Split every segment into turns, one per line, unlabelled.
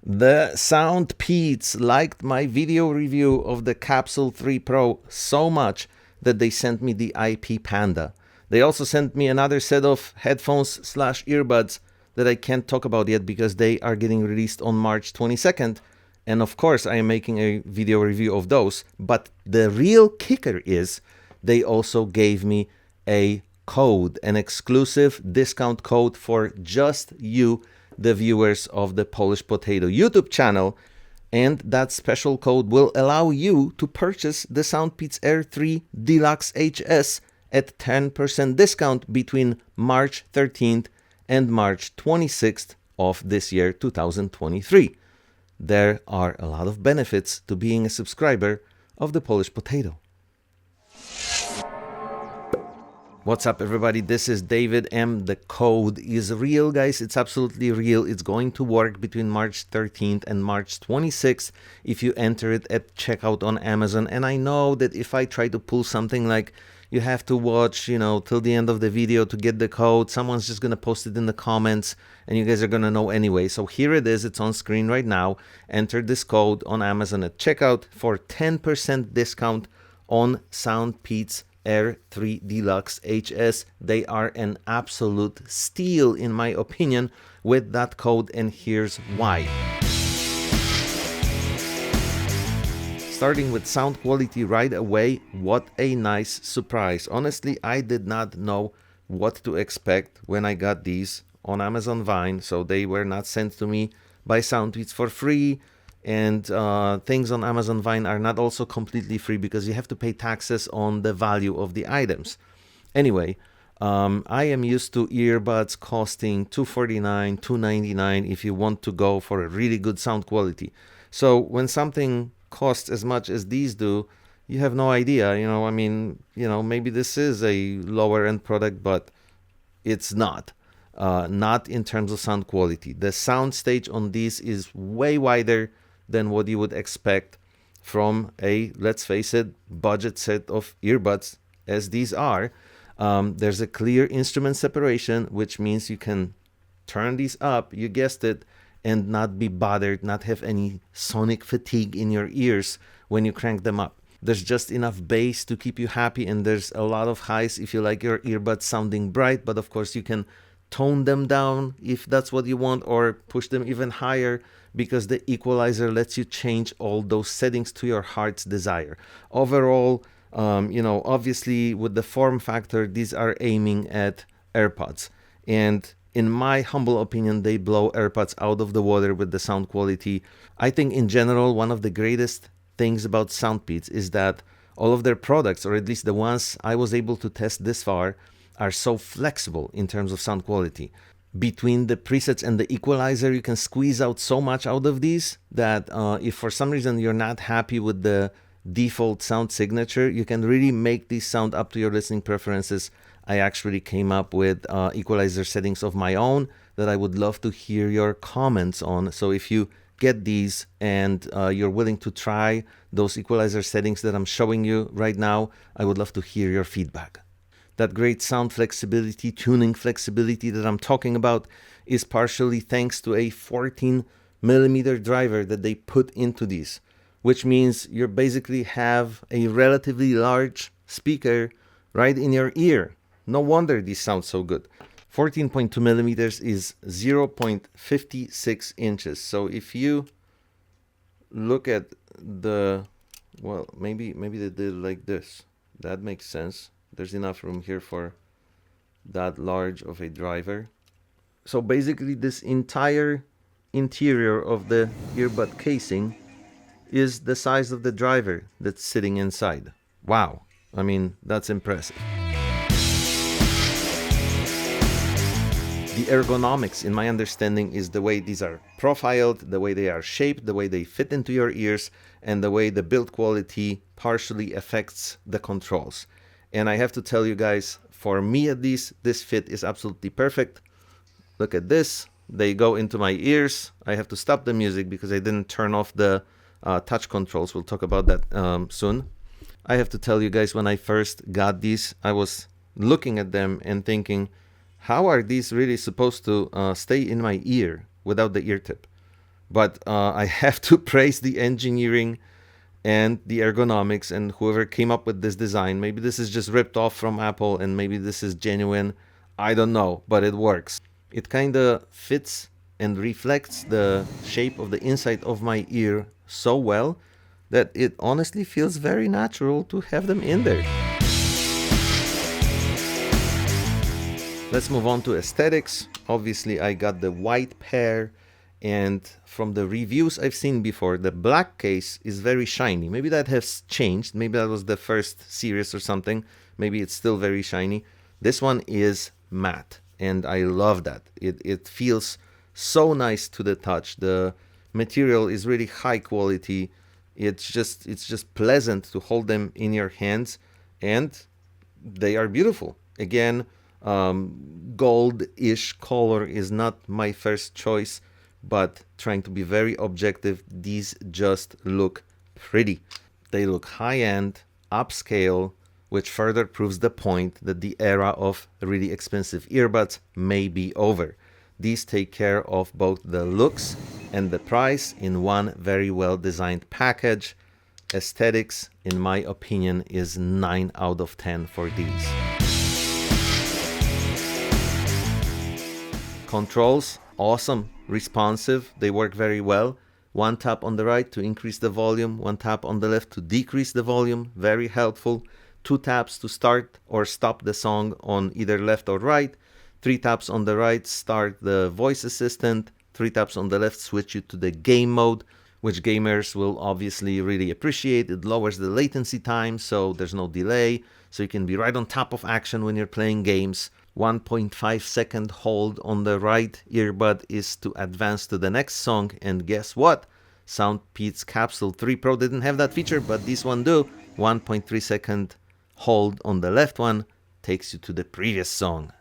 The SoundPEATS liked my video review of the Capsule 3 Pro so much that they sent me the IP Panda. They also sent me another set of headphones/earbuds that I can't talk about yet because they are getting released on March 22nd. And of course, I am making a video review of those. But the real kicker is they also gave me a code, an exclusive discount code for just you, the viewers of the Polish Potato YouTube channel. And that special code will allow you to purchase the SoundPEATS Air 3 Deluxe HS at 10% discount between March 13th and March 26th of this year, 2023. There are a lot of benefits to being a subscriber of the Polish Potato. What's up, everybody? This is David M. The code is real, guys. It's absolutely real. It's going to work between March 13th and March 26th if you enter it at checkout on Amazon. And I know that if I try to pull something like you have to watch, till the end of the video to get the code, someone's just going to post it in the comments and you guys are going to know anyway. So here it is. It's on screen right now. Enter this code on Amazon at checkout for 10% discount on SoundPEATS Air 3 Deluxe HS. They are an absolute steal in my opinion with that code, and here's why. Starting with sound quality right away, what a nice surprise. Honestly, I did not know what to expect when I got these on Amazon Vine, so they were not sent to me by SoundPEATS for free. And things on Amazon Vine are not also completely free because you have to pay taxes on the value of the items. Anyway, I am used to earbuds costing $249, $299 if you want to go for a really good sound quality. So when something costs as much as these do, you have no idea. Maybe this is a lower end product, but it's not. Not in terms of sound quality. The sound stage on these is way wider than what you would expect from a, let's face it, budget set of earbuds as these are. There's a clear instrument separation, which means you can turn these up, you guessed it, and not be bothered, not have any sonic fatigue in your ears when you crank them up. There's just enough bass to keep you happy, and there's a lot of highs if you like your earbuds sounding bright, but of course you can tone them down if that's what you want, or push them even higher because the equalizer lets you change all those settings to your heart's desire. Overall, obviously with the form factor, these are aiming at AirPods, and in my humble opinion, they blow AirPods out of the water with the sound quality. I think in general, one of the greatest things about SoundPEATS is that all of their products, or at least the ones I was able to test this far, are so flexible in terms of sound quality. Between the presets and the equalizer, you can squeeze out so much out of these that if for some reason you're not happy with the default sound signature, you can really make these sound up to your listening preferences. I actually came up with equalizer settings of my own that I would love to hear your comments on. So if you get these and you're willing to try those equalizer settings that I'm showing you right now, I would love to hear your feedback. That great sound flexibility, tuning flexibility that I'm talking about is partially thanks to a 14mm driver that they put into these, which means you basically have a relatively large speaker right in your ear. No wonder these sound so good. 14.2mm is 0.56 inches. So if you look at maybe they did it like this. That makes sense. There's enough room here for that large of a driver. So basically this entire interior of the earbud casing is the size of the driver that's sitting inside. Wow. I mean, that's impressive. The ergonomics, in my understanding, is the way these are profiled, the way they are shaped, the way they fit into your ears, and the way the build quality partially affects the controls. And I have to tell you guys, for me at least, this fit is absolutely perfect. Look at this. They go into my ears. I have to stop the music because I didn't turn off the touch controls. We'll talk about that soon. I have to tell you guys, when I first got these, I was looking at them and thinking, how are these really supposed to stay in my ear without the ear tip? But I have to praise the engineering and the ergonomics and whoever came up with this design. Maybe this is just ripped off from Apple and maybe this is genuine. I don't know, but it works. It kind of fits and reflects the shape of the inside of my ear so well that it honestly feels very natural to have them in there. Let's move on to aesthetics. Obviously, I got the white pair, and from the reviews I've seen before, the black case is very shiny. Maybe that has changed. Maybe that was the first series or something. Maybe it's still very shiny. This one is matte, and I love that. It feels so nice to the touch. The material is really high quality. It's just pleasant to hold them in your hands, and they are beautiful. Again, gold-ish color is not my first choice, but trying to be very objective, these just look pretty. They look high-end, upscale, which further proves the point that the era of really expensive earbuds may be over. These take care of both the looks and the price in one very well designed package. Aesthetics, in my opinion, is 9 out of 10 for these. Controls, awesome, responsive, they work very well. One tap on the right to increase the volume, one tap on the left to decrease the volume, very helpful. 2 taps to start or stop the song on either left or right. 3 taps on the right start the voice assistant. 3 taps on the left switch you to the game mode, which gamers will obviously really appreciate. It lowers the latency time, so there's no delay, so you can be right on top of action when you're playing games. 1.5 second hold on the right earbud is to advance to the next song, and guess what? SoundPEATS Capsule 3 Pro didn't have that feature, but this one do. 1.3 second hold on the left one takes you to the previous song.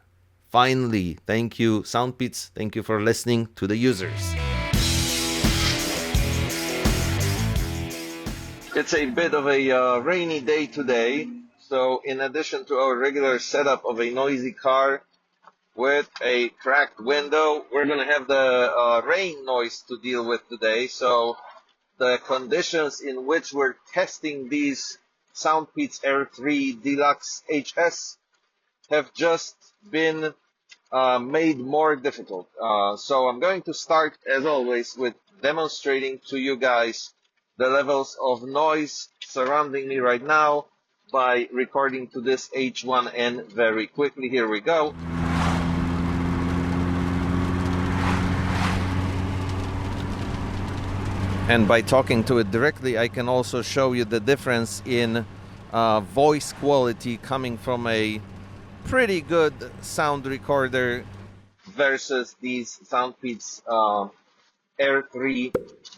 Finally, thank you SoundPEATS, thank you for listening to the users. It's a bit of a rainy day today. So in addition to our regular setup of a noisy car with a cracked window, we're going to have the rain noise to deal with today. So the conditions in which we're testing these SoundPEATS Air 3 Deluxe HS have just been made more difficult. So I'm going to start, as always, with demonstrating to you guys the levels of noise surrounding me right now by recording to this H1N very quickly. Here we go. And by talking to it directly, I can also show you the difference in voice quality coming from a pretty good sound recorder versus these SoundPEATS Air 3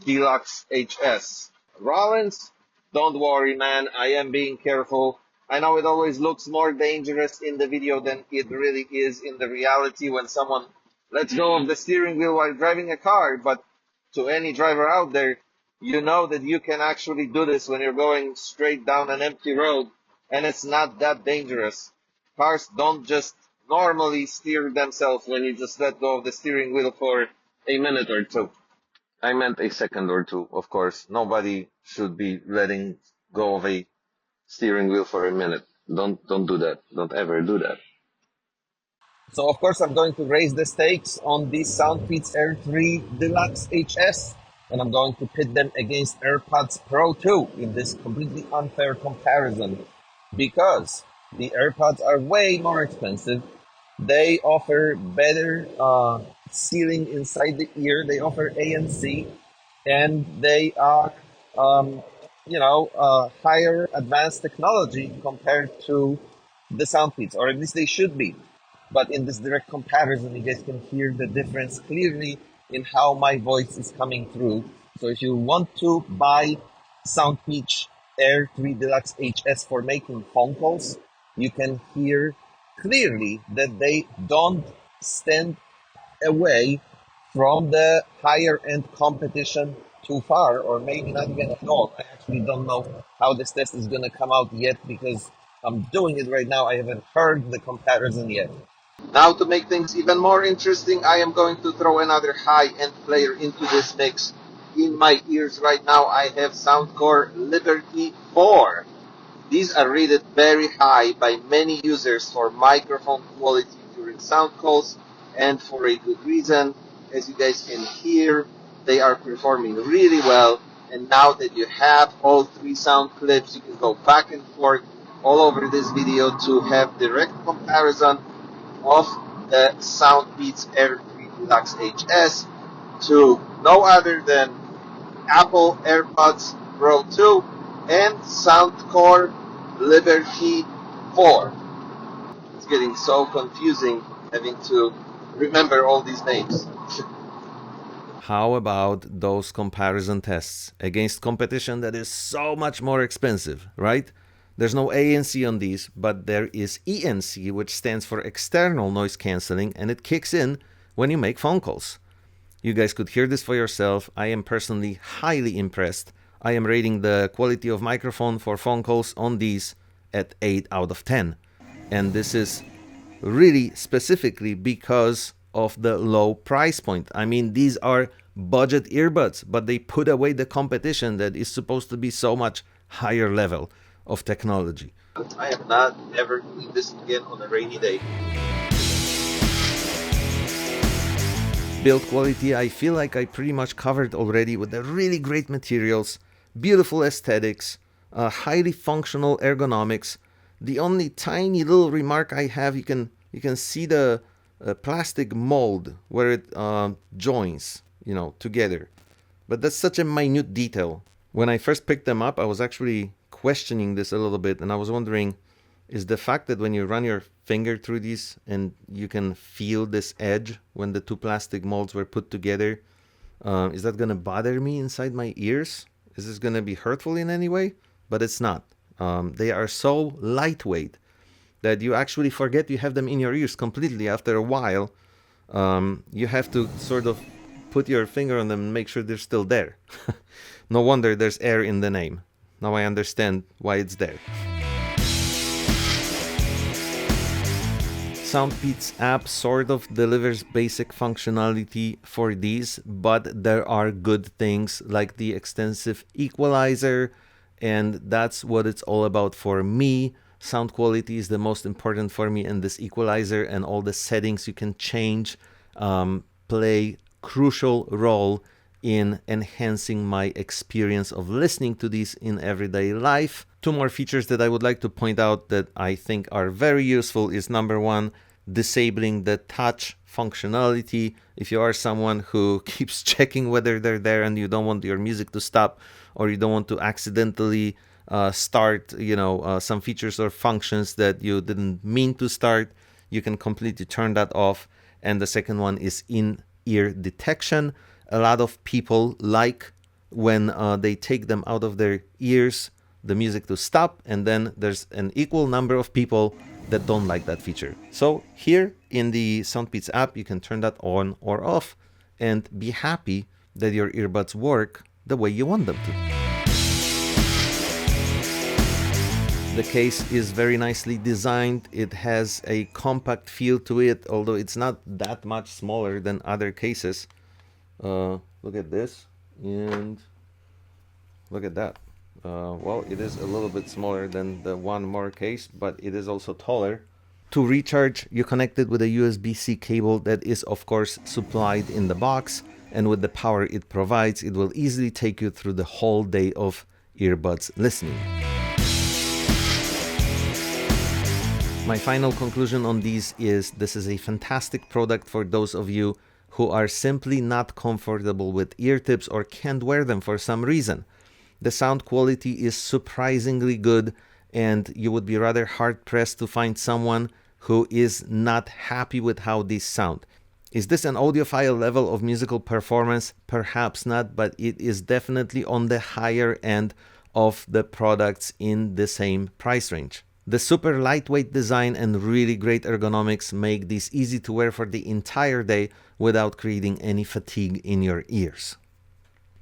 Deluxe HS. Rollins, don't worry, man, I am being careful. I know it always looks more dangerous in the video than it really is in the reality when someone lets go of the steering wheel while driving a car, but to any driver out there, you know that you can actually do this when you're going straight down an empty road, and it's not that dangerous. Cars don't just normally steer themselves when you just let go of the steering wheel for a minute or two. I meant a second or two, of course. Nobody should be letting go of a steering wheel for a minute. Don't do that. Don't ever do that. So of course I'm going to raise the stakes on these SoundPEATS Air 3 Deluxe HS, and I'm going to pit them against AirPods Pro 2 in this completely unfair comparison, because the AirPods are way more expensive. They offer better sealing inside the ear. They offer ANC, and they are, higher advanced technology compared to the SoundPEATS, or at least they should be. But in this direct comparison, you guys can hear the difference clearly in how my voice is coming through. So if you want to buy SoundPEATS Air 3 Deluxe HS for making phone calls, you can hear clearly that they don't stand away from the higher end competition too far, or maybe not even at all. I actually don't know how this test is going to come out yet because I'm doing it right now. I haven't heard the comparison yet.
Now, to make things even more interesting, I am going to throw another high-end player into this mix. In my ears right now, I have Soundcore Liberty 4. These are rated very high by many users for microphone quality during sound calls, and for a good reason. As you guys can hear, they are performing really well. And now that you have all three sound clips, you can go back and forth all over this video to have direct comparison of the SoundPEATS Air 3 Deluxe HS to no other than Apple AirPods Pro 2 and Soundcore Liberty 4. It's getting so confusing having to remember all these names.
How about those comparison tests against competition that is so much more expensive, right? There's no ANC on these, but there is ENC, which stands for external noise cancelling, and it kicks in when you make phone calls. You guys could hear this for yourself. I am personally highly impressed. I am rating the quality of microphone for phone calls on these at 8 out of 10. And this is really specifically because of the low price point. I mean, these are budget earbuds, but they put away the competition that is supposed to be so much higher level of technology.
I am not ever doing this again on a rainy day.
Build quality, I feel like I pretty much covered already with the really great materials, beautiful aesthetics, highly functional ergonomics. The only tiny little remark I have, you can see the plastic mold where it joins, together. But that's such a minute detail. When I first picked them up, I was actually questioning this a little bit, and I was wondering, is the fact that when you run your finger through these and you can feel this edge when the two plastic molds were put together, is that going to bother me inside my ears? Is this going to be hurtful in any way? But it's not. They are so lightweight that you actually forget you have them in your ears completely. After a while, you have to sort of put your finger on them and make sure they're still there. No wonder there's air in the name. Now I understand why it's there. SoundPEATS app sort of delivers basic functionality for these, but there are good things like the extensive equalizer, and that's what it's all about for me. Sound quality is the most important for me, and this equalizer and all the settings you can change play crucial role in enhancing my experience of listening to these in everyday life. Two more features that I would like to point out that I think are very useful is number one, disabling the touch functionality. If you are someone who keeps checking whether they're there and you don't want your music to stop, or you don't want to accidentally start some features or functions that you didn't mean to start, you can completely turn that off. And the second one is in-ear detection. A lot of people like when they take them out of their ears, the music to stop, and then there's an equal number of people that don't like that feature. So here in the SoundPEATS app, you can turn that on or off and be happy that your earbuds work the way you want them to. The case is very nicely designed. It has a compact feel to it, although it's not that much smaller than other cases. Look at this, and look at that. Well, it is a little bit smaller than the one more case, but it is also taller. To recharge, you connect it with a USB-C cable that is, of course, supplied in the box, and with the power it provides, it will easily take you through the whole day of earbuds listening. My final conclusion on these is this is a fantastic product for those of you who are simply not comfortable with ear tips or can't wear them for some reason. The sound quality is surprisingly good, and you would be rather hard-pressed to find someone who is not happy with how these sound. Is this an audiophile level of musical performance? Perhaps not, but it is definitely on the higher end of the products in the same price range. The super lightweight design and really great ergonomics make these easy to wear for the entire day without creating any fatigue in your ears.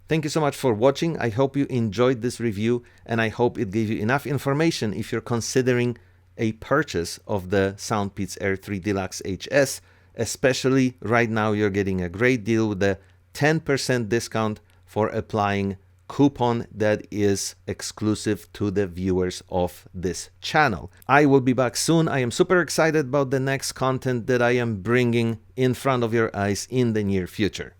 Thank you so much for watching. I hope you enjoyed this review, and I hope it gave you enough information if you're considering a purchase of the SoundPEATS Air 3 Deluxe HS. Especially right now, you're getting a great deal with the 10% discount for applying coupon that is exclusive to the viewers of this channel. I will be back soon. I am super excited about the next content that I am bringing in front of your eyes in the near future.